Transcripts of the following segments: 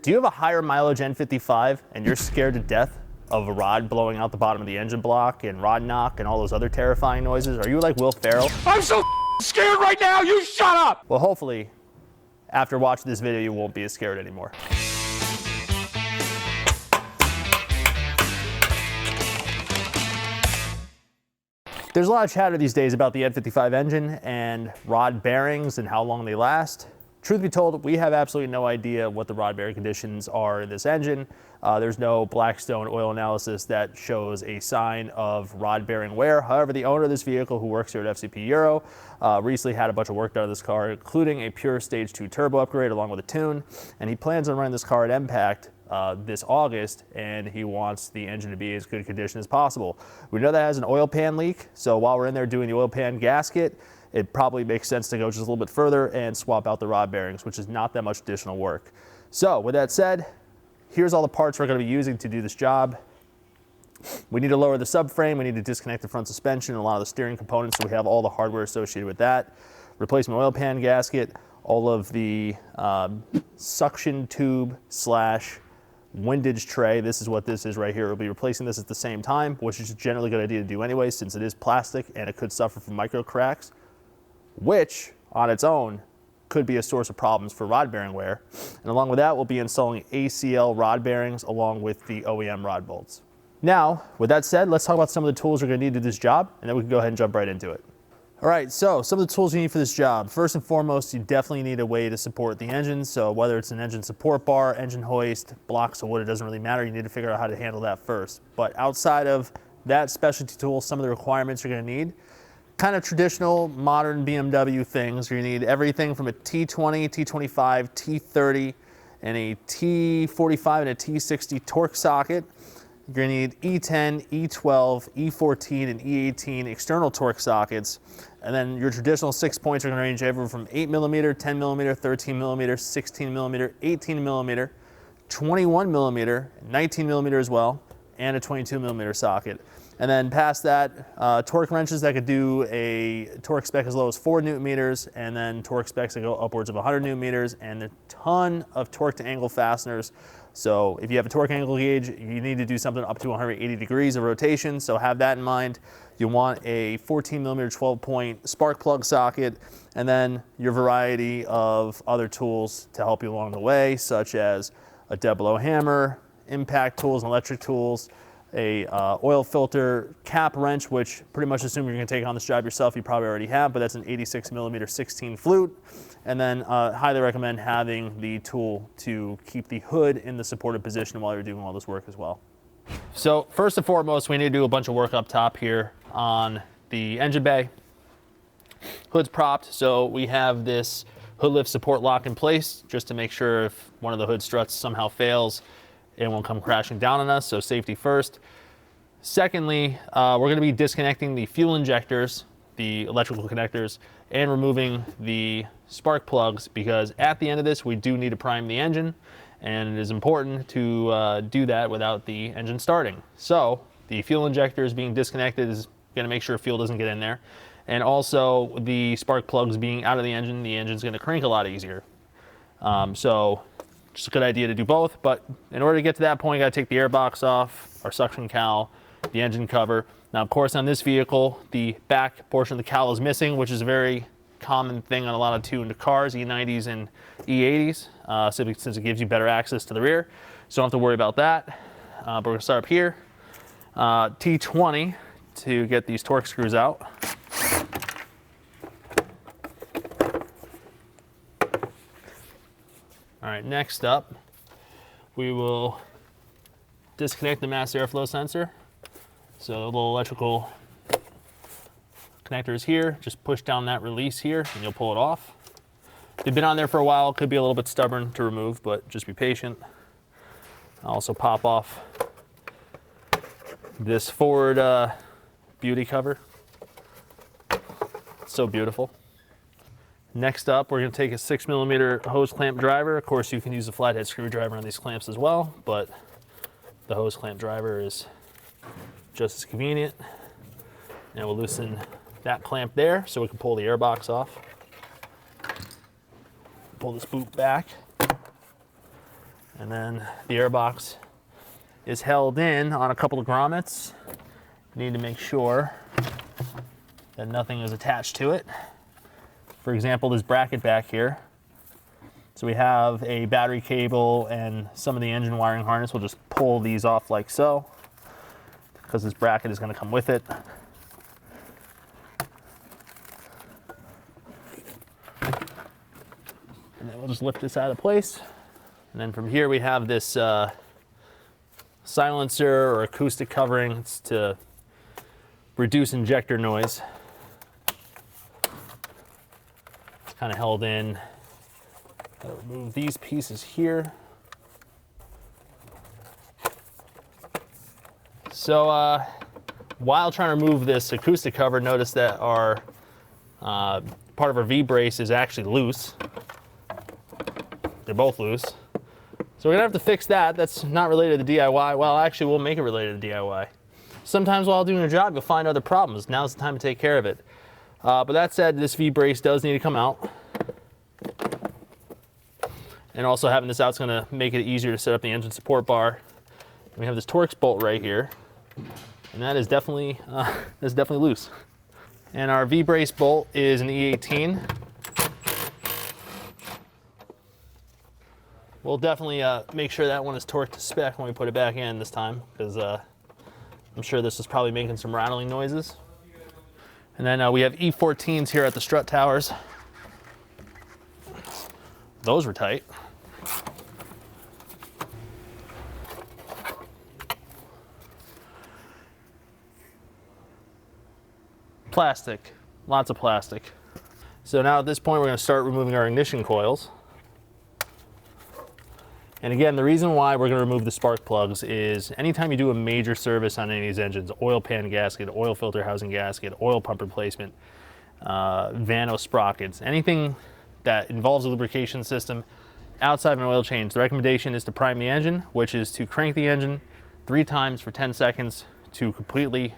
Do you have a higher mileage N55 and you're scared to death of a rod blowing out the bottom of the engine block and rod knock and all those other terrifying noises? Are you like Will Ferrell? I'm so scared right now, you shut up! Well, hopefully, after watching this video, you won't be as scared anymore. There's a lot of chatter these days about the N55 engine and rod bearings and how long they last. Truth be told, we have absolutely no idea what the rod bearing conditions are in this engine. There's no Blackstone oil analysis that shows a sign of rod bearing wear. However, the owner of this vehicle, who works here at FCP Euro, recently had a bunch of work done on this car, including a pure Stage 2 turbo upgrade along with a tune. And he plans on running this car at Impact this August, and he wants the engine to be as good condition as possible. We know that has an oil pan leak, so while we're in there doing the oil pan gasket, it probably makes sense to go just a little bit further and swap out the rod bearings, which is not that much additional work. So with that said, here's all the parts we're going to be using to do this job. We need to lower the subframe, we need to disconnect the front suspension and a lot of the steering components, so we have all the hardware associated with that. Replacement oil pan gasket, all of the suction tube slash windage tray. This is what this is right here. We'll be replacing this at the same time, which is generally a good idea to do anyway, since it is plastic and it could suffer from micro cracks, which on its own could be a source of problems for rod bearing wear. And along with that, we'll be installing ACL rod bearings along with the OEM rod bolts. Now, with that said, let's talk about some of the tools we're going to need to do this job, and then we can go ahead and jump right into it. All right, so some of the tools you need for this job. First and foremost, you definitely need a way to support the engine. So whether it's an engine support bar, engine hoist, blocks of wood, it doesn't really matter. You need to figure out how to handle that first. But outside of that specialty tool, some of the requirements you're going to need, kind of traditional modern BMW things. You need everything from a T20, T25, T30, and a T45 and a T60 torque socket. You're going to need E10, E12, E14, and E18 external torque sockets. And then your traditional 6 points are going to range everywhere from 8mm, 10mm, 13mm, 16mm, 18mm, 21mm, 19mm as well, and a 22mm socket. And then past that, torque wrenches that could do a torque spec as low as 4 Newton meters, and then torque specs that go upwards of 100 Newton meters, and a ton of torque to angle fasteners. So if you have a torque angle gauge, you need to do something up to 180 degrees of rotation, so have that in mind. You want a 14mm 12-point spark plug socket, and then your variety of other tools to help you along the way, such as a dead blow hammer, impact tools and electric tools, a oil filter cap wrench, which pretty much assume you're going to take on this job yourself. You probably already have, but that's an 86mm 16 flute. And then highly recommend having the tool to keep the hood in the supported position while you're doing all this work as well. So first and foremost, we need to do a bunch of work up top here on the engine bay. Hood's propped, so we have this hood lift support lock in place just to make sure if one of the hood struts somehow fails, it won't come crashing down on us, so safety first. Secondly, we're going to be disconnecting the fuel injectors, the electrical connectors, and removing the spark plugs, because at the end of this, we do need to prime the engine, and it is important to do that without the engine starting. So the fuel injectors being disconnected is going to make sure fuel doesn't get in there. And also the spark plugs being out of the engine's going to crank a lot easier. So just a good idea to do both, but in order to get to that point, you got to take the air box off, our suction cowl, the engine cover. Now, of course, on this vehicle, the back portion of the cowl is missing, which is a very common thing on a lot of tuned cars, E90s and E80s, simply since it gives you better access to the rear. So don't have to worry about that. But we're going to start up here. T20 to get these torque screws out. All right, next up, we will disconnect the mass airflow sensor. So the little electrical connector is here. Just push down that release here and you'll pull it off. They've been on there for a while. Could be a little bit stubborn to remove, but just be patient. I'll also pop off this forward beauty cover. It's so beautiful. Next up, we're going to take a 6mm hose clamp driver. Of course, you can use a flathead screwdriver on these clamps as well, but the hose clamp driver is just as convenient. And we'll loosen that clamp there so we can pull the air box off. Pull this boot back. And then the airbox is held in on a couple of grommets. You need to make sure that nothing is attached to it. For example, this bracket back here. So we have a battery cable and some of the engine wiring harness. We'll just pull these off like so, because this bracket is going to come with it. And then we'll just lift this out of place. And then from here we have this silencer or acoustic covering. It's to reduce injector noise. It's kind of held in. Gotta remove these pieces here. So while trying to remove this acoustic cover, notice that our part of our V-brace is actually loose. They're both loose. So we're gonna have to fix that. That's not related to DIY. Well, actually, we'll make it related to DIY. Sometimes while doing a job, you'll find other problems. Now's the time to take care of it. But that said, this V-brace does need to come out. And also having this out is gonna make it easier to set up the engine support bar. And we have this Torx bolt right here. And that is definitely loose. And our V-brace bolt is an E18. We'll definitely make sure that one is torqued to spec when we put it back in this time, because I'm sure this is probably making some rattling noises. And then we have E14s here at the strut towers. Those were tight. Plastic, lots of plastic. So now at this point we're going to start removing our ignition coils. And again, the reason why we're going to remove the spark plugs is anytime you do a major service on any of these engines, oil pan gasket, oil filter housing gasket, oil pump replacement, Vano sprockets, anything that involves a lubrication system outside of an oil change, the recommendation is to prime the engine, which is to crank the engine 3 times for 10 seconds to completely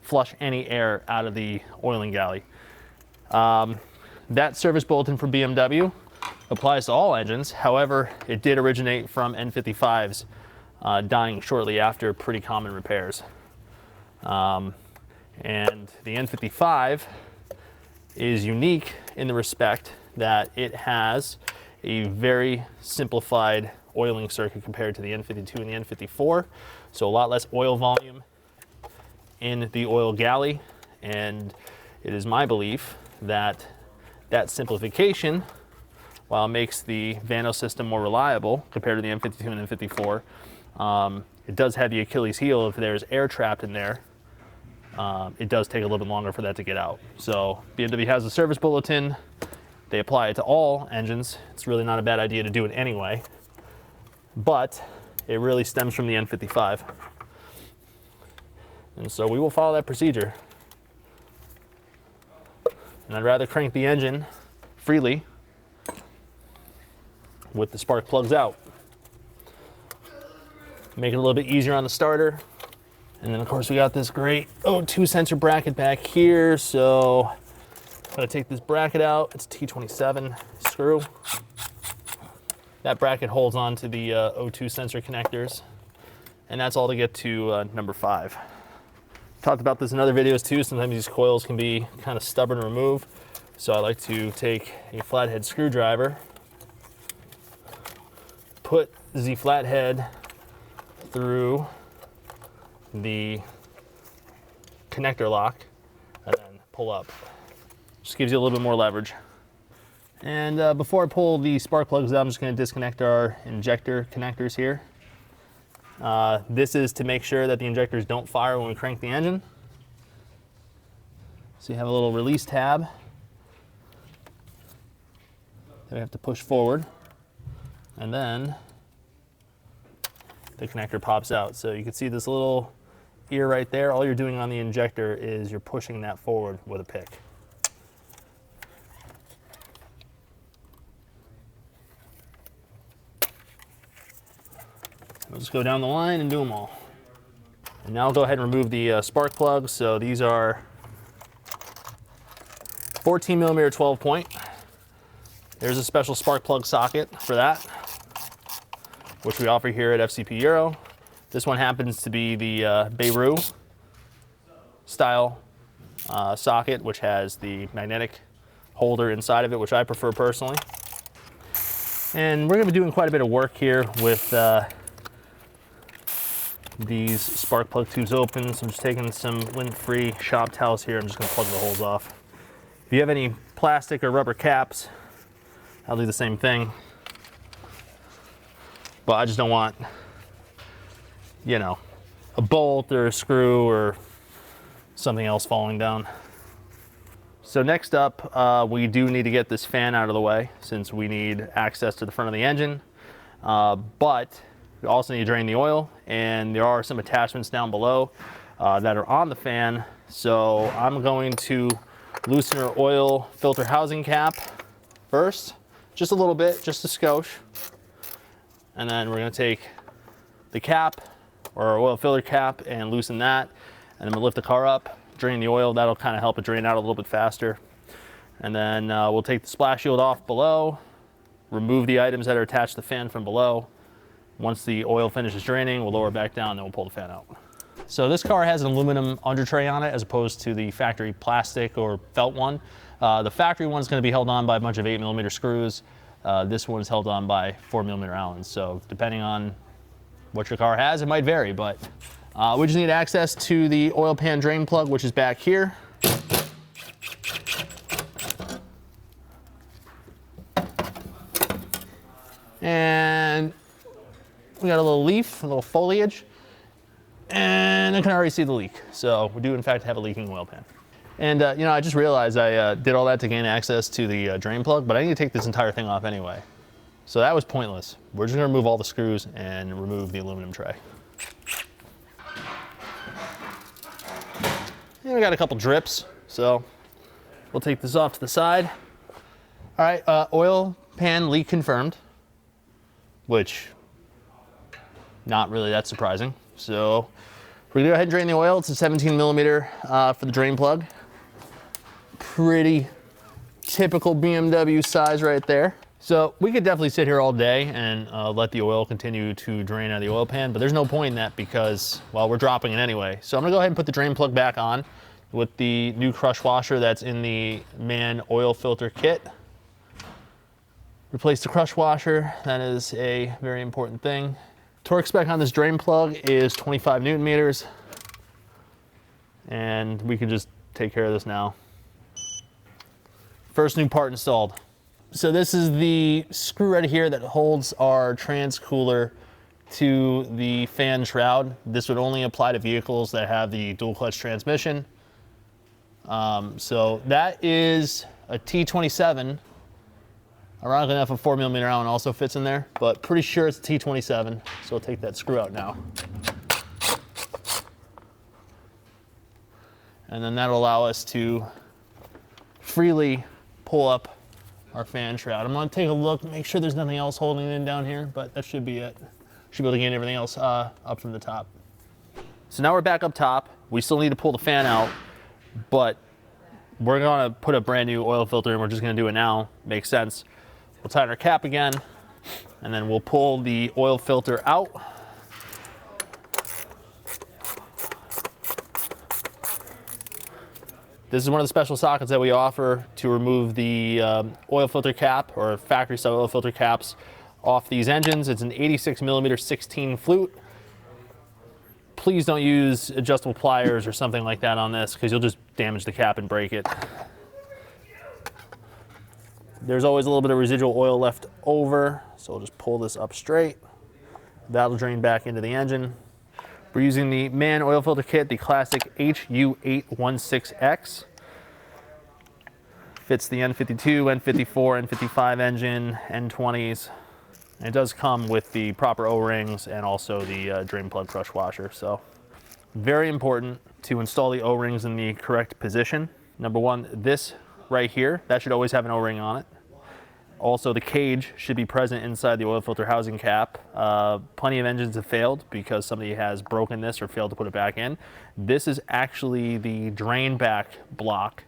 flush any air out of the oiling galley. That service bulletin for BMW applies to all engines. However, it did originate from N55s dying shortly after pretty common repairs. And the N55 is unique in the respect that it has a very simplified oiling circuit compared to the N52 and the N54. So a lot less oil volume in the oil galley. And it is my belief that that simplification, while it makes the Vano system more reliable compared to the N52 and N54, it does have the Achilles heel. If there's air trapped in there, it does take a little bit longer for that to get out. So BMW has a service bulletin. They apply it to all engines. It's really not a bad idea to do it anyway, but it really stems from the N55. And so we will follow that procedure. And I'd rather crank the engine freely with the spark plugs out. Make it a little bit easier on the starter. And then of course we got this great O2 sensor bracket back here. So I'm gonna take this bracket out. It's a T27 screw. That bracket holds on to the O2 sensor connectors. And that's all to get to number 5. Talked about this in other videos too. Sometimes these coils can be kind of stubborn to remove. So I like to take a flathead screwdriver, put the flathead through the connector lock, and then pull up. Just gives you a little bit more leverage. And before I pull the spark plugs out, I'm just going to disconnect our injector connectors here. This is to make sure that the injectors don't fire when we crank the engine. So you have a little release tab that we have to push forward, and then the connector pops out. So you can see this little ear right there. All you're doing on the injector is you're pushing that forward with a pick. We'll just go down the line and do them all. And now I'll go ahead and remove the spark plugs. So these are 14 millimeter 12 point. There's a special spark plug socket for that. which we offer here at FCP Euro. This one happens to be the Beirut style socket, which has the magnetic holder inside of it, which I prefer personally. And we're gonna be doing quite a bit of work here with these spark plug tubes open. So I'm just taking some lint-free shop towels here. I'm just gonna plug the holes off. If you have any plastic or rubber caps, I'll do the same thing. But I just don't want, you know, a bolt or a screw or something else falling down. So next up, we do need to get this fan out of the way since we need access to the front of the engine. But we also need to drain the oil, and there are some attachments down below that are on the fan. So I'm going to loosen our oil filter housing cap first, just a little bit, just a skosh. And then we're gonna take the cap, or our oil filter cap, and loosen that. And then we'll lift the car up, drain the oil. That'll kind of help it drain out a little bit faster. And then we'll take the splash shield off below, remove the items that are attached to the fan from below. Once the oil finishes draining, we'll lower it back down, then we'll pull the fan out. So this car has an aluminum under tray on it as opposed to the factory plastic or felt one. The factory one is going to be held on by a bunch of 8mm screws. This one is held on by 4mm Allens. So depending on what your car has, it might vary, but we just need access to the oil pan drain plug, which is back here. And we got a little leaf, a little foliage, and I can already see the leak. So we do in fact have a leaking oil pan. And you know, I just realized I did all that to gain access to the drain plug, but I need to take this entire thing off anyway. So that was pointless. We're just gonna remove all the screws and remove the aluminum tray. And we got a couple drips, so we'll take this off to the side. All right, oil pan leak confirmed, which not really that surprising. So we're gonna go ahead and drain the oil. It's a 17mm for the drain plug. Pretty typical BMW size right there. So we could definitely sit here all day and let the oil continue to drain out of the oil pan, but there's no point in that because, well, we're dropping it anyway. So I'm gonna go ahead and put the drain plug back on with the new crush washer that's in the MAN oil filter kit. Replace the crush washer, that is a very important thing. Torque spec on this drain plug is 25 Newton meters, and we can just take care of this now. First new part installed. So this is the screw right here that holds our trans cooler to the fan shroud. This would only apply to vehicles that have the dual clutch transmission. So that is a T27. Ironically enough, a 4mm Allen also fits in there, but pretty sure it's a T27. So we'll take that screw out now. And then that'll allow us to freely pull up our fan shroud. I'm gonna take a look, make sure there's nothing else holding it in down here, but that should be it. Should be able to get everything else up from the top. So now we're back up top. We still need to pull the fan out, but we're gonna put a brand new oil filter in. We're just gonna do it now. Makes sense. We'll tighten our cap again, and then we'll pull the oil filter out. This is one of the special sockets that we offer to remove the oil filter cap or factory style oil filter caps off these engines. It's an 86mm 16 flute. Please don't use adjustable pliers or something like that on this because you'll just damage the cap and break it. There's always a little bit of residual oil left over, so we'll just pull this up straight. That'll drain back into the engine. We're using the MAN oil filter kit, the classic HU816X. Fits the N52, N54, N55 engine, N20s. And it does come with the proper O-rings and also the drain plug crush washer. So very important to install the O-rings in the correct position. Number one, this right here, that should always have an O-ring on it. Also, the cage should be present inside the oil filter housing cap. Plenty of engines have failed because somebody has broken this or failed to put it back in. This is actually the drain back block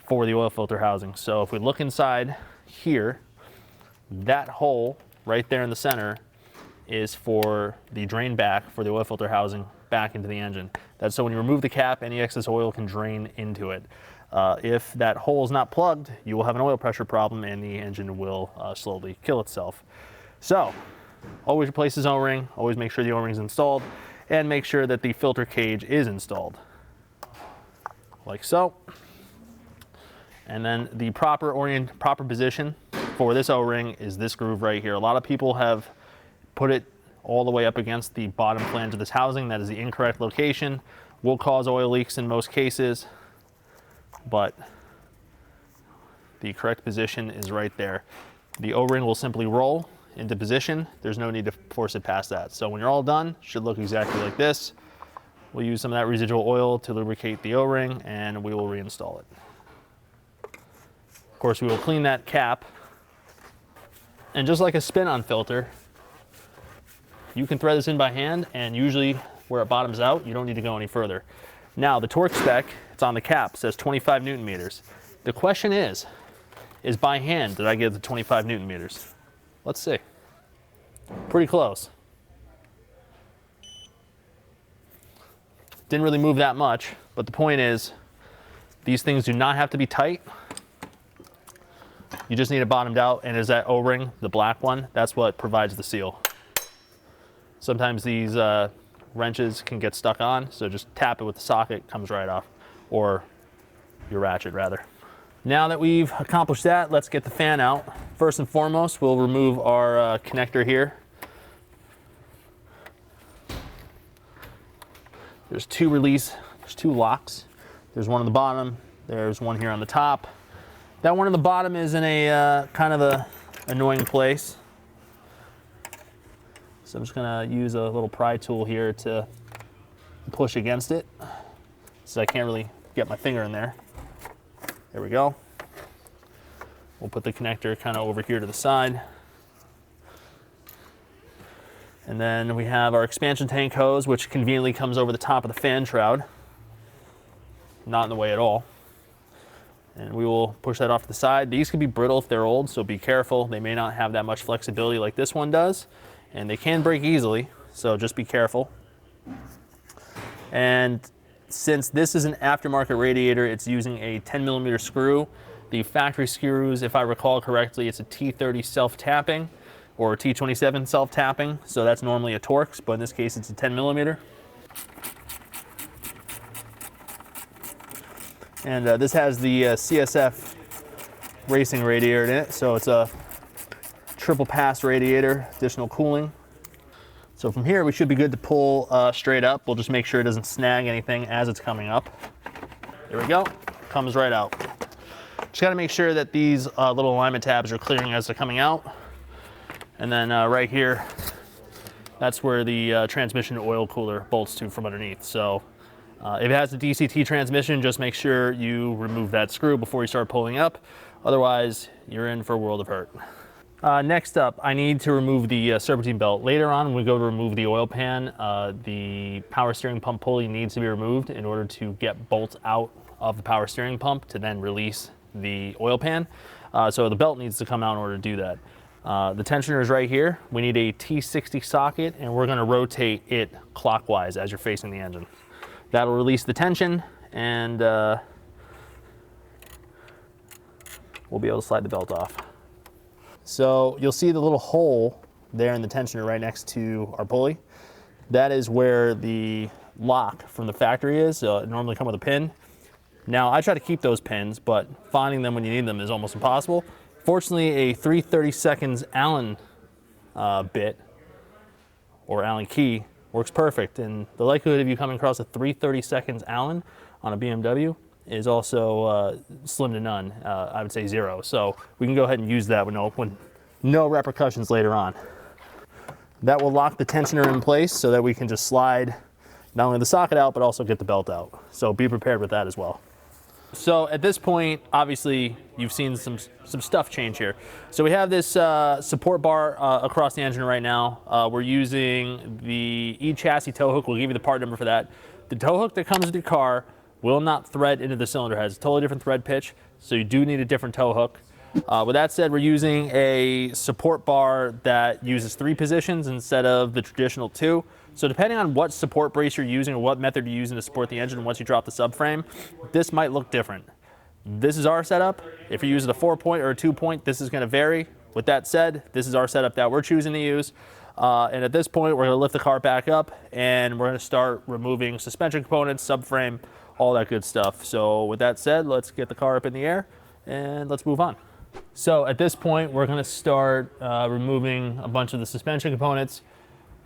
for the oil filter housing. So if we look inside here, that hole right there in the center is for the drain back for the oil filter housing back into the engine. That's so when you remove the cap, any excess oil can drain into it. If that hole is not plugged, you will have an oil pressure problem and the engine will slowly kill itself. So always replace his O-ring, always make sure the O-ring is installed, and make sure that the filter cage is installed, like so. And then the proper position for this O-ring is this groove right here. A lot of people have put it all the way up against the bottom flange of this housing. That is the incorrect location. Will cause oil leaks in most cases, but the correct position is right there. The O-ring will simply roll into position. There's no need to force it past that. So when you're all done, it should look exactly like this. We'll use some of that residual oil to lubricate the O-ring and we will reinstall it. Of course, we will clean that cap. And just like a spin-on filter, you can thread this in by hand, and usually where it bottoms out, you don't need to go any further. Now, the torque spec, it's on the cap, says 25 Newton meters. The question is by hand, did I get the 25 Newton meters? Let's see. Pretty close. Didn't really move that much, but the point is, these things do not have to be tight. You just need it bottomed out, and is that O-ring, the black one, that's what provides the seal. Sometimes these wrenches can get stuck on, so just tap it with the socket, comes right off, or your ratchet rather. Now that we've accomplished that, let's get the fan out. First and foremost, we'll remove our connector here. There's two locks. There's one on the bottom, there's one here on the top. That one on the bottom is in a kind of a annoying place. So I'm just gonna use a little pry tool here to push against it, so I can't really get my finger in there. There we go. We'll put the connector kind of over here to the side. And then we have our expansion tank hose, which conveniently comes over the top of the fan shroud. Not in the way at all. And we will push that off to the side. These can be brittle if they're old, so be careful. They may not have that much flexibility like this one does, and they can break easily, so just be careful. And since this is an aftermarket radiator, it's using a 10mm screw. The factory screws, if I recall correctly, it's a T30 self-tapping or T27 self-tapping, so that's normally a Torx, but in this case it's a 10mm. And this has the CSF racing radiator in it, so it's a triple pass radiator, additional cooling. So from here we should be good to pull straight up. We'll just make sure it doesn't snag anything as it's coming up. There we go, comes right out. Just gotta make sure that these little alignment tabs are clearing as they're coming out. And then right here, that's where the transmission oil cooler bolts to from underneath. So if it has a DCT transmission, just make sure you remove that screw before you start pulling up. Otherwise, you're in for a world of hurt. Next up, I need to remove the serpentine belt. Later on, when we go to remove the oil pan, the power steering pump pulley needs to be removed in order to get bolts out of the power steering pump to then release the oil pan. So the belt needs to come out in order to do that. The tensioner is right here. We need a T60 socket, and we're gonna rotate it clockwise as you're facing the engine. That'll release the tension, and we'll be able to slide the belt off. So you'll see the little hole there in the tensioner right next to our pulley. That is where the lock from the factory is. It normally come with a pin. Now I try to keep those pins, but finding them when you need them is almost impossible. Fortunately, a 3/32 Allen bit or Allen key works perfect, and the likelihood of you coming across a 3/32 Allen on a BMW is also slim to none. I would say 0. So we can go ahead and use that with no repercussions later on. That will lock the tensioner in place so that we can just slide not only the socket out, but also get the belt out. So be prepared with that as well. So at this point, obviously, you've seen some stuff change here. So we have this support bar across the engine right now. We're using the E-chassis tow hook. We'll give you the part number for that. The tow hook that comes with your car will not thread into the cylinder heads. It's a totally different thread pitch, so you do need a different tow hook. With that said, we're using a support bar that uses 3 positions instead of the traditional 2. So depending on what support brace you're using or what method you're using to support the engine once you drop the subframe, this might look different. This is our setup. If you're using a 4-point or a 2-point, this is going to vary. With that said, this is our setup that we're choosing to use. And at this point, we're going to lift the car back up and we're going to start removing suspension components, subframe, all that good stuff. So with that said, let's get the car up in the air and let's move on. So at this point, we're going to start removing a bunch of the suspension components.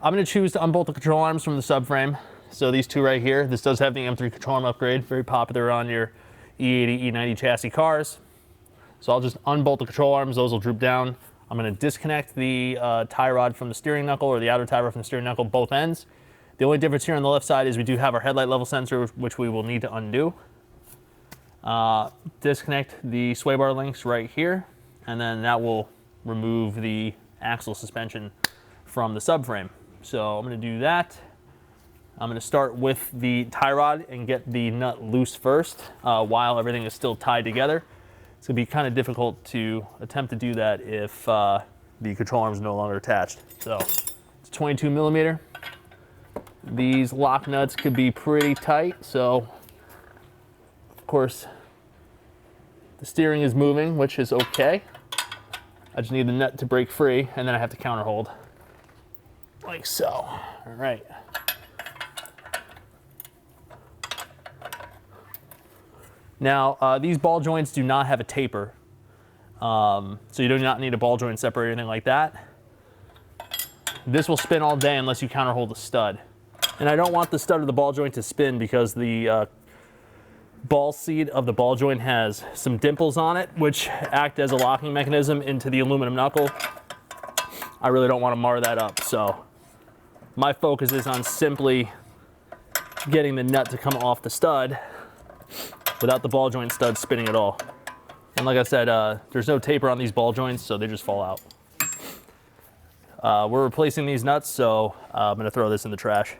I'm going to choose to unbolt the control arms from the subframe. So these 2 right here, this does have the M3 control arm upgrade, very popular on your E80, E90 chassis cars. So I'll just unbolt the control arms, those will droop down. I'm going to disconnect the tie rod from the steering knuckle, or the outer tie rod from the steering knuckle, both ends. The only difference here on the left side is we do have our headlight level sensor, which we will need to undo. Disconnect the sway bar links right here, and then that will remove the axle suspension from the subframe. So I'm going to do that. I'm going to start with the tie rod and get the nut loose first while everything is still tied together. It's going to be kind of difficult to attempt to do that if the control arm is no longer attached. So it's 22 millimeter. These lock nuts could be pretty tight, so of course the steering is moving, which is okay. I just need the nut to break free, and then I have to counter hold like so. All right. Now, these ball joints do not have a taper, so you do not need a ball joint separator or anything like that. This will spin all day unless you counter hold the stud. And I don't want the stud of the ball joint to spin because the ball seat of the ball joint has some dimples on it, which act as a locking mechanism into the aluminum knuckle. I really don't want to mar that up, so my focus is on simply getting the nut to come off the stud without the ball joint stud spinning at all. And like I said, there's no taper on these ball joints, so they just fall out. We're replacing these nuts, so I'm going to throw this in the trash.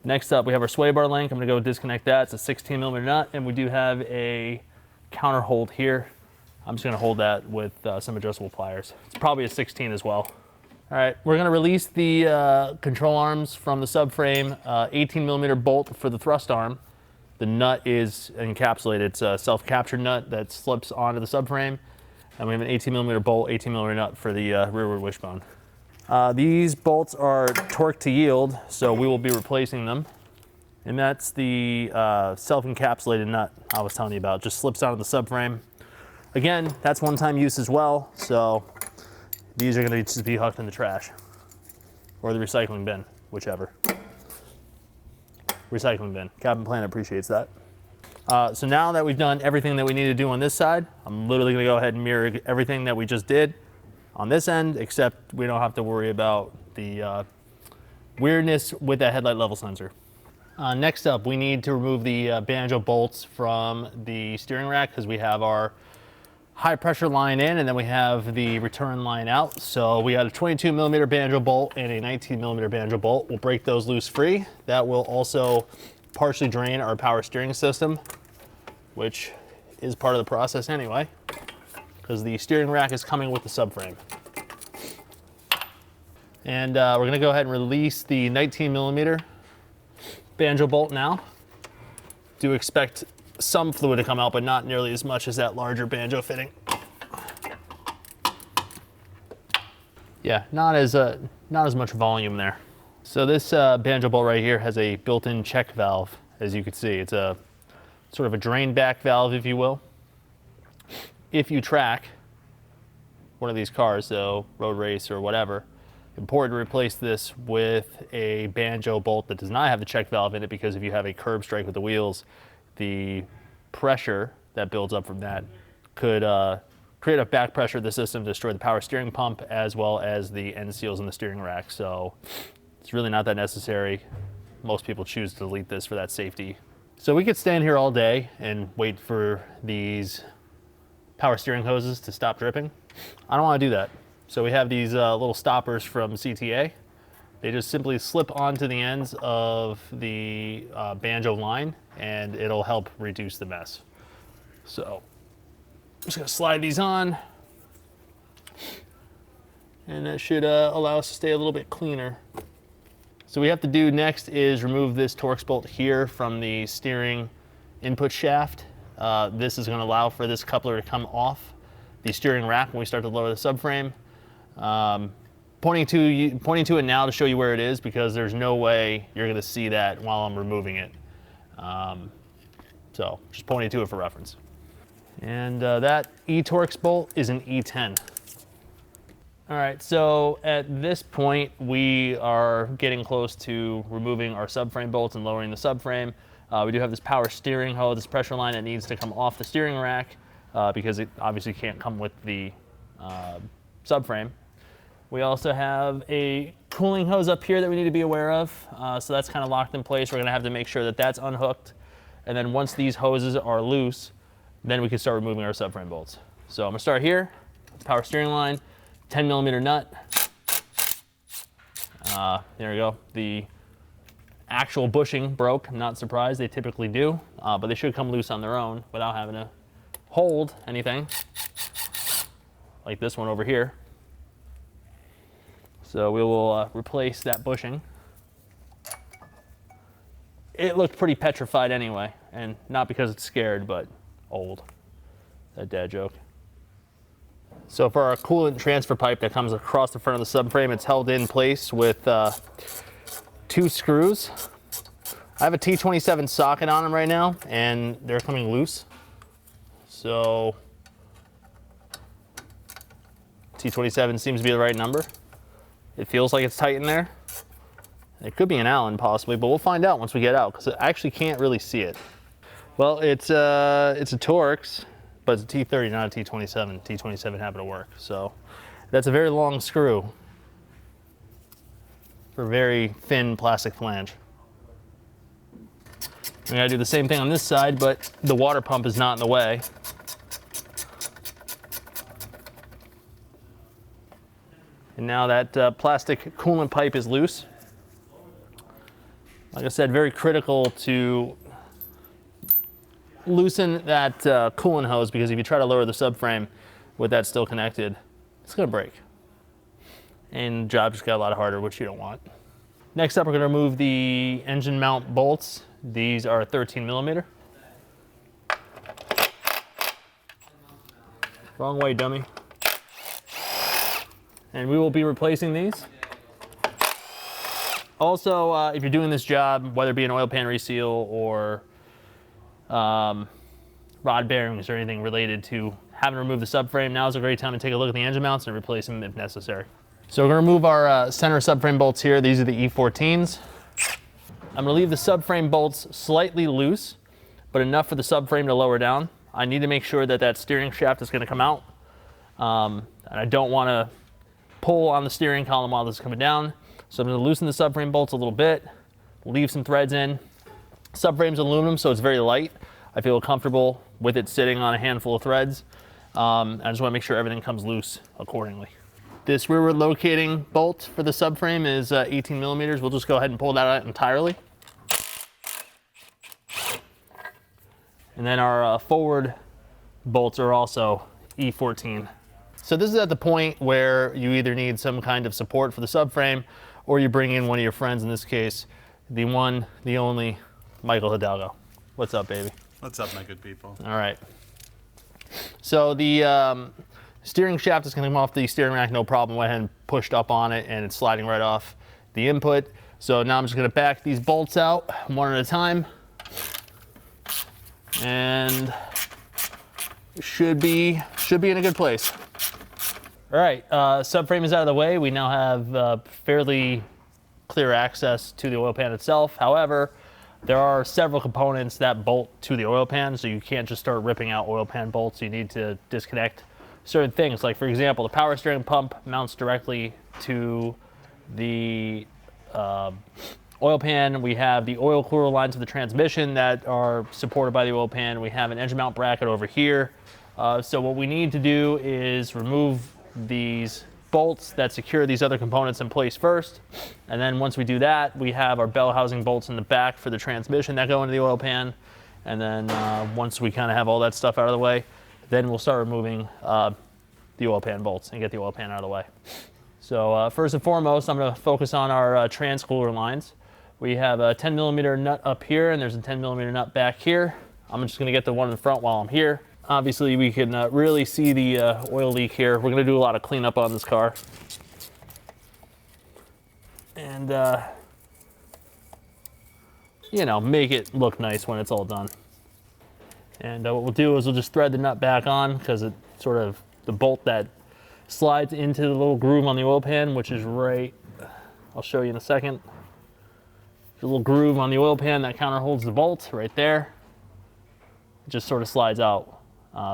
Next up, we have our sway bar link. I'm going to go disconnect that. It's a 16 millimeter nut, and we do have a counter hold here. I'm just going to hold that with some adjustable pliers. It's probably a 16 as well. All right, we're going to release the control arms from the subframe, 18 millimeter bolt for the thrust arm. The nut is encapsulated. It's a self-captured nut that slips onto the subframe. And we have an 18 millimeter bolt, 18 millimeter nut for the rearward wishbone. These bolts are torque to yield, so we will be replacing them. And that's the self-encapsulated nut I was telling you about. Just slips onto the subframe. Again, that's one-time use as well, so these are going to just be hucked in the trash or the recycling bin, whichever. Recycling bin. Captain Planet appreciates that. So now that we've done everything that we need to do on this side, I'm literally going to go ahead and mirror everything that we just did on this end, except we don't have to worry about the weirdness with that headlight level sensor. Next up, we need to remove the banjo bolts from the steering rack because we have our high pressure line in and then we have the return line out. So we got a 22 millimeter banjo bolt and a 19 millimeter banjo bolt. We'll break those loose free. That will also partially drain our power steering system, which is part of the process anyway, because the steering rack is coming with the subframe. And we're gonna go ahead and release the 19 millimeter banjo bolt now. Do expect some fluid to come out, but not nearly as much as that larger banjo fitting. Yeah, not as much volume there. So this banjo bolt right here has a built-in check valve, as you can see. It's a sort of a drain back valve, if you will. If you track one of these cars, so road race or whatever, important to replace this with a banjo bolt that does not have the check valve in it, because if you have a curb strike with the wheels, the pressure that builds up from that could create a back pressure of the system, destroy the power steering pump as well as the end seals in the steering rack. So it's really not that necessary. Most people choose to delete this for that safety. So we could stand here all day and wait for these power steering hoses to stop dripping. I don't want to do that. So we have these little stoppers from CTA. They just simply slip onto the ends of the banjo line and it'll help reduce the mess. So just gonna slide these on. And that should allow us to stay a little bit cleaner. So what we have to do next is remove this Torx bolt here from the steering input shaft. This is gonna allow for this coupler to come off the steering rack when we start to lower the subframe. Pointing to it now to show you where it is, because there's no way you're gonna see that while I'm removing it. So just pointing to it for reference. And that E-Torx bolt is an E10. All right, so at this point, we are getting close to removing our subframe bolts and lowering the subframe. We do have this power steering hose, this pressure line that needs to come off the steering rack because it obviously can't come with the subframe. We also have a cooling hose up here that we need to be aware of. So that's kind of locked in place. We're gonna have to make sure that that's unhooked. And then once these hoses are loose, then we can start removing our subframe bolts. So I'm gonna start here, power steering line, 10mm nut. There we go. The actual bushing broke. I'm not surprised, they typically do, but they should come loose on their own without having to hold anything, like this one over here. So we will replace that bushing. It looked pretty petrified anyway, and not because it's scared, but old. That dad joke. So for our coolant transfer pipe that comes across the front of the subframe, it's held in place with 2 screws. I have a T27 socket on them right now, and they're coming loose. So T27 seems to be the right number. It feels like it's tight in there. It could be an Allen possibly, but we'll find out once we get out, because I actually can't really see it. Well, it's a Torx, but it's a T30, not a T27. T27 happened to work. So that's a very long screw for a very thin plastic flange. We gotta do the same thing on this side, but the water pump is not in the way. And now that plastic coolant pipe is loose. Like I said, very critical to loosen that coolant hose, because if you try to lower the subframe with that still connected, it's gonna break. And the job just got a lot harder, which you don't want. Next up, we're gonna remove the engine mount bolts. These are 13mm. Wrong way, dummy. And we will be replacing these. Also, if you're doing this job, whether it be an oil pan reseal or rod bearings or anything related to having to remove the subframe, now is a great time to take a look at the engine mounts and replace them if necessary. So we're gonna remove our center subframe bolts here. These are the E14s. I'm gonna leave the subframe bolts slightly loose, but enough for the subframe to lower down. I need to make sure that that steering shaft is gonna come out. And I don't wanna pull on the steering column while this is coming down. So I'm gonna loosen the subframe bolts a little bit, leave some threads in. Subframe's aluminum, so it's very light. I feel comfortable with it sitting on a handful of threads. I just wanna make sure everything comes loose accordingly. This rearward locating bolt for the subframe is 18mm. We'll just go ahead and pull that out entirely. And then our forward bolts are also E14. So this is at the point where you either need some kind of support for the subframe, or you bring in one of your friends, in this case, the one, the only, Michael Hidalgo. What's up, baby? What's up, my good people? All right. So the steering shaft is going to come off the steering rack, no problem. Went ahead and pushed up on it, and it's sliding right off the input. So now I'm just going to back these bolts out one at a time, and should be in a good place. All right, subframe is out of the way. We now have fairly clear access to the oil pan itself. However, there are several components that bolt to the oil pan, so you can't just start ripping out oil pan bolts. You need to disconnect certain things. Like, for example, the power steering pump mounts directly to the oil pan. We have the oil cooler lines of the transmission that are supported by the oil pan. We have an engine mount bracket over here. So what we need to do is remove these bolts that secure these other components in place first. And then once we do that, we have our bell housing bolts in the back for the transmission that go into the oil pan. And then once we kind of have all that stuff out of the way, then we'll start removing the oil pan bolts and get the oil pan out of the way. So first and foremost, I'm going to focus on our trans-cooler lines. We have a 10 millimeter nut up here, and there's a 10 millimeter nut back here. I'm just going to get the one in front while I'm here. Obviously, we can really see the oil leak here. We're going to do a lot of cleanup on this car. And, you know, make it look nice when it's all done. And what we'll do is we'll just thread the nut back on, because it sort of, the bolt that slides into the little groove on the oil pan, which is right, I'll show you in a second. There's a little groove on the oil pan that counter holds the bolt right there. It just sort of slides out.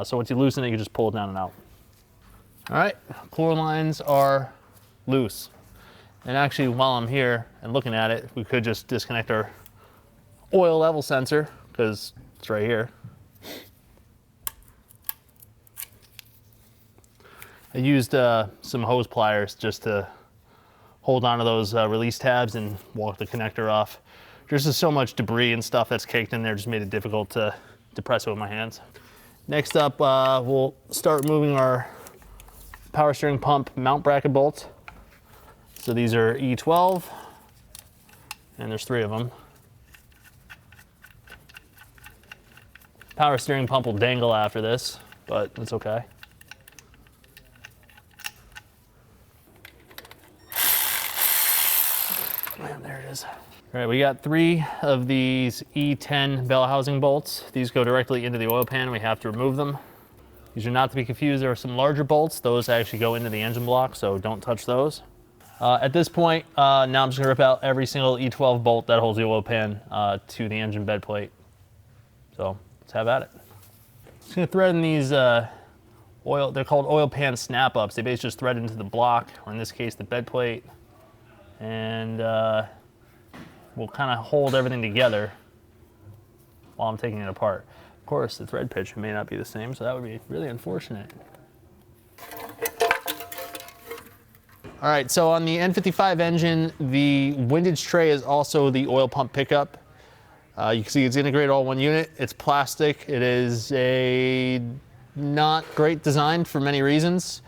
So once you loosen it, you just pull it down and out. All right, cooler lines are loose. And actually, while I'm here and looking at it, we could just disconnect our oil level sensor, because it's right here. I used some hose pliers just to hold onto those release tabs and walk the connector off. There's just so much debris and stuff that's caked in there, just made it difficult to press it with my hands. Next up, we'll start moving our power steering pump mount bracket bolts. So these are E12, and there's 3 of them. Power steering pump will dangle after this, but it's okay. And there it is. All right, we got 3 of these E10 bell housing bolts. These go directly into the oil pan. We have to remove them. These are not to be confused. There are some larger bolts. Those actually go into the engine block, so don't touch those. At this point, now I'm just gonna rip out every single E12 bolt that holds the oil pan to the engine bed plate. So let's have at it. Just gonna thread in these they're called oil pan snap-ups. They basically just thread into the block, or in this case, the bed plate. And we'll kind of hold everything together while I'm taking it apart. Of course, the thread pitch may not be the same, so that would be really unfortunate. All right, so on the N55 engine, the windage tray is also the oil pump pickup. You can see it's integrated all in one unit. It's plastic. It is a not great design for many reasons.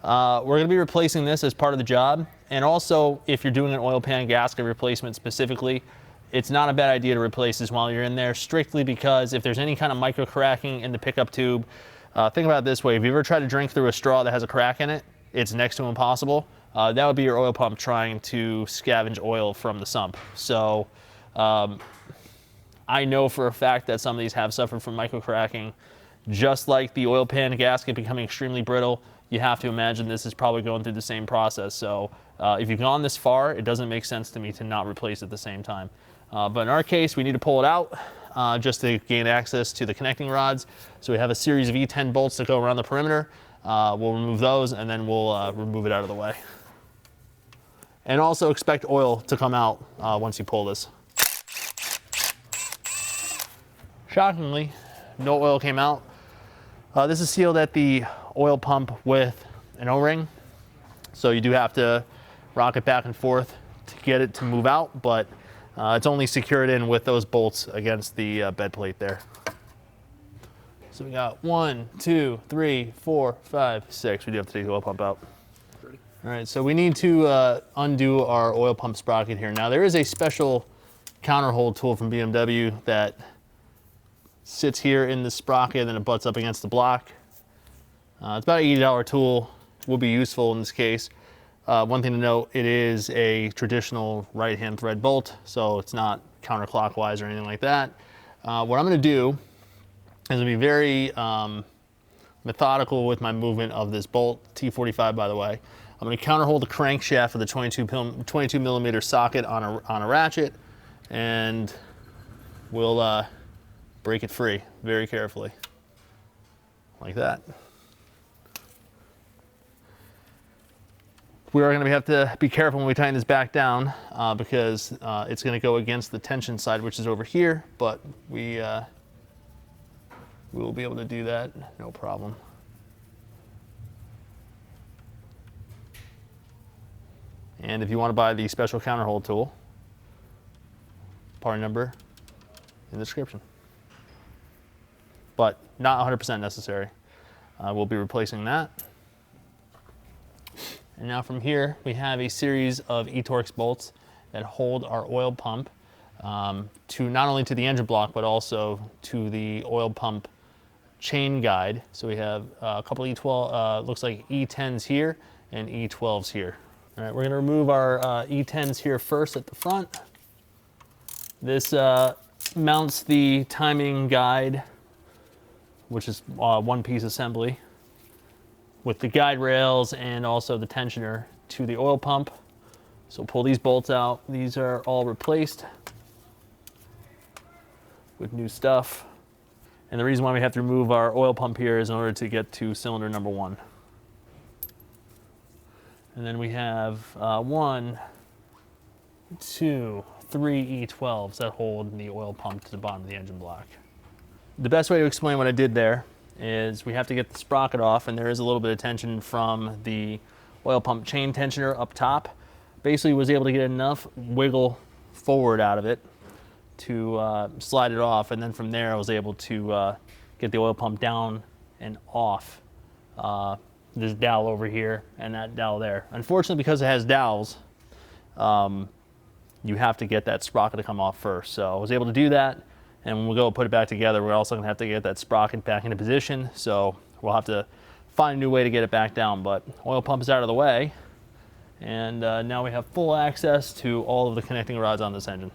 We're gonna be replacing this as part of the job. And also, if you're doing an oil pan gasket replacement specifically, it's not a bad idea to replace this while you're in there, strictly because if there's any kind of micro cracking in the pickup tube, think about it this way. If you ever try to drink through a straw that has a crack in it, it's next to impossible. That would be your oil pump trying to scavenge oil from the sump. So I know for a fact that some of these have suffered from micro cracking. Just like the oil pan gasket becoming extremely brittle, you have to imagine this is probably going through the same process. So if you've gone this far, it doesn't make sense to me to not replace it at the same time. But in our case, we need to pull it out just to gain access to the connecting rods. So we have a series of E10 bolts that go around the perimeter. We'll remove those, and then we'll remove it out of the way. And also expect oil to come out once you pull this. Shockingly, no oil came out. This is sealed at the oil pump with an O-ring. So you do have to rock it back and forth to get it to move out, but it's only secured in with those bolts against the bed plate there. So we got 1, 2, 3, 4, 5, 6. We do have to take the oil pump out. All right, so we need to undo our oil pump sprocket here. Now there is a special counter hold tool from BMW that sits here in the sprocket and then it butts up against the block. It's about an $80 tool, will be useful in this case. One thing to note, it is a traditional right-hand thread bolt, so it's not counterclockwise or anything like that. What I'm gonna do is be very methodical with my movement of this bolt, T45 by the way. I'm gonna counter hold the crankshaft of the 22 millimeter socket on a ratchet, and we'll break it free very carefully, like that. We are going to have to be careful when we tighten this back down because it's going to go against the tension side, which is over here, but we will be able to do that, no problem. And if you want to buy the special counter hold tool, part number in the description. But not 100% necessary. We'll be replacing that. And now from here, we have a series of E-Torx bolts that hold our oil pump to not only to the engine block, but also to the oil pump chain guide. So we have a couple E12, looks like E10s here and E12s here. All right, we're gonna remove our E10s here first at the front. This mounts the timing guide, which is one piece assembly, with the guide rails and also the tensioner to the oil pump. So pull these bolts out. These are all replaced with new stuff. And the reason why we have to remove our oil pump here is in order to get to cylinder number 1. And then we have 1, 2, 3 E12s that hold the oil pump to the bottom of the engine block. The best way to explain what I did there is we have to get the sprocket off, and there is a little bit of tension from the oil pump chain tensioner up top. Basically was able to get enough wiggle forward out of it to slide it off, and then from there I was able to get the oil pump down and off this dowel over here and that dowel there. Unfortunately, because it has dowels, you have to get that sprocket to come off first. So I was able to do that, and when we go put it back together, we're also gonna have to get that sprocket back into position. So we'll have to find a new way to get it back down, but oil pump is out of the way, and now we have full access to all of the connecting rods on this engine.